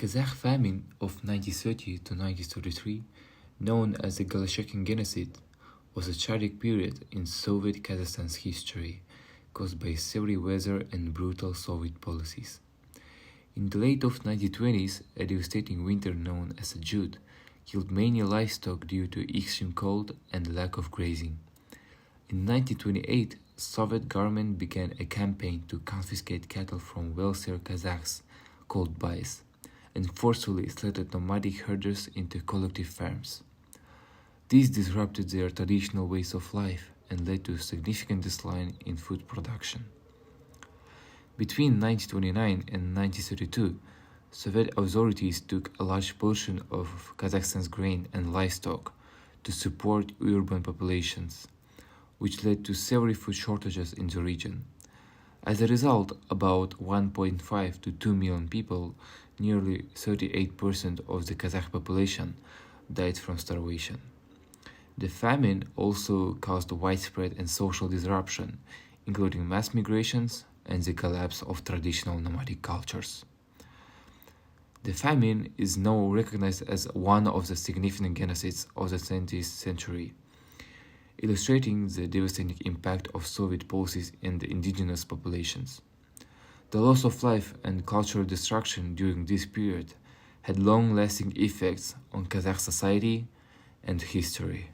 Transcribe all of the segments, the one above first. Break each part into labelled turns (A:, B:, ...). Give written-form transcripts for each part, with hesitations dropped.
A: Kazakh famine of 1930 to 1933, known as the Galashchian Genocide, was a tragic period in Soviet Kazakhstan's history, caused by severe weather and brutal Soviet policies. In the late of 1920s, a devastating winter known as a Jute killed many livestock due to extreme cold and lack of grazing. In 1928, Soviet government began a campaign to confiscate cattle from wealthier Kazakhs called bais, and forcefully selected nomadic herders into collective farms. This disrupted their traditional ways of life and led to a significant decline in food production. Between 1929 and 1932, Soviet authorities took a large portion of Kazakhstan's grain and livestock to support urban populations, which led to severe food shortages in the region. As a result, about 1.5 to 2 million people, nearly 38% of the Kazakh population, died from starvation. The famine also caused widespread and social disruption, including mass migrations and the collapse of traditional nomadic cultures. The famine is now recognized as one of the significant genocides of the 20th century, illustrating the devastating impact of Soviet policies in the indigenous populations. The loss of life and cultural destruction during this period had long-lasting effects on Kazakh society and history.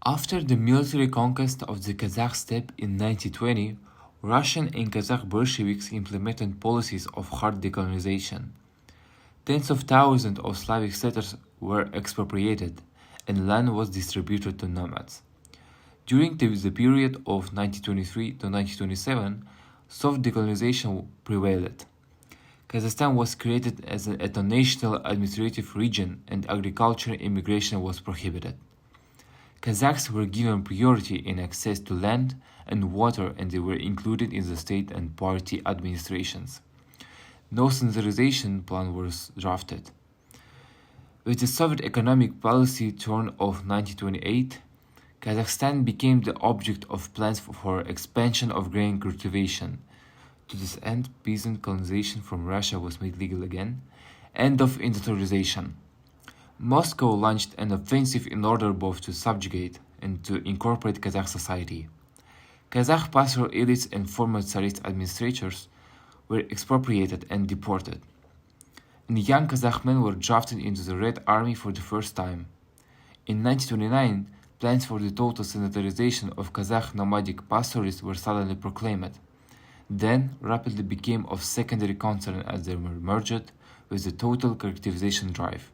A: After the military conquest of the Kazakh steppe in 1920, Russian and Kazakh Bolsheviks implemented policies of hard decolonization. Tens of thousands of Slavic settlers were expropriated, and land was distributed to nomads. During the period of 1923 to 1927, soft decolonization prevailed. Kazakhstan was created as an ethno-national administrative region and agricultural immigration was prohibited. Kazakhs were given priority in access to land and water and they were included in the state and party administrations. No centralization plan was drafted. With the Soviet economic policy turn of 1928, Kazakhstan became the object of plans for expansion of grain cultivation. To this end, peasant colonization from Russia was made legal again. End of industrialization. Moscow launched an offensive in order both to subjugate and to incorporate Kazakh society. Kazakh pastoral elites and former Tsarist administrators were expropriated and deported. And young Kazakh men were drafted into the Red Army for the first time. In 1929, plans for the total sanitarization of Kazakh nomadic pastoralists were suddenly proclaimed, then rapidly became of secondary concern as they were merged with the total collectivization drive.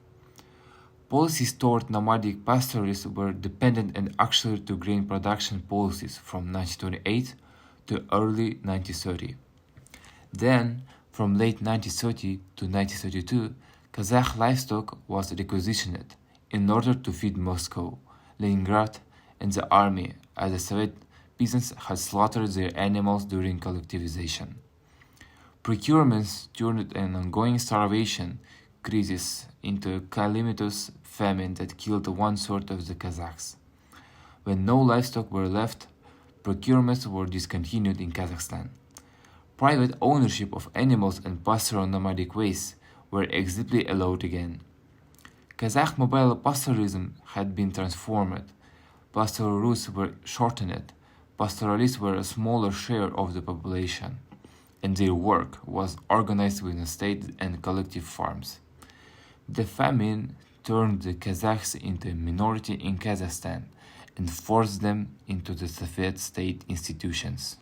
A: Policies toward nomadic pastoralists were dependent and auxiliary to grain production policies from 1928 to early 1930. Then, from late 1930 to 1932, Kazakh livestock was requisitioned in order to feed Moscow, Leningrad, and the army, as the Soviet peasants had slaughtered their animals during collectivization. Procurements turned an ongoing starvation crisis into a calamitous famine that killed 1/3 of the Kazakhs. When no livestock were left, procurements were discontinued in Kazakhstan. Private ownership of animals and pastoral nomadic ways were explicitly allowed again. Kazakh mobile pastoralism had been transformed. Pastoral routes were shortened. Pastoralists were a smaller share of the population, and their work was organized within state and collective farms. The famine turned the Kazakhs into a minority in Kazakhstan and forced them into the Soviet state institutions.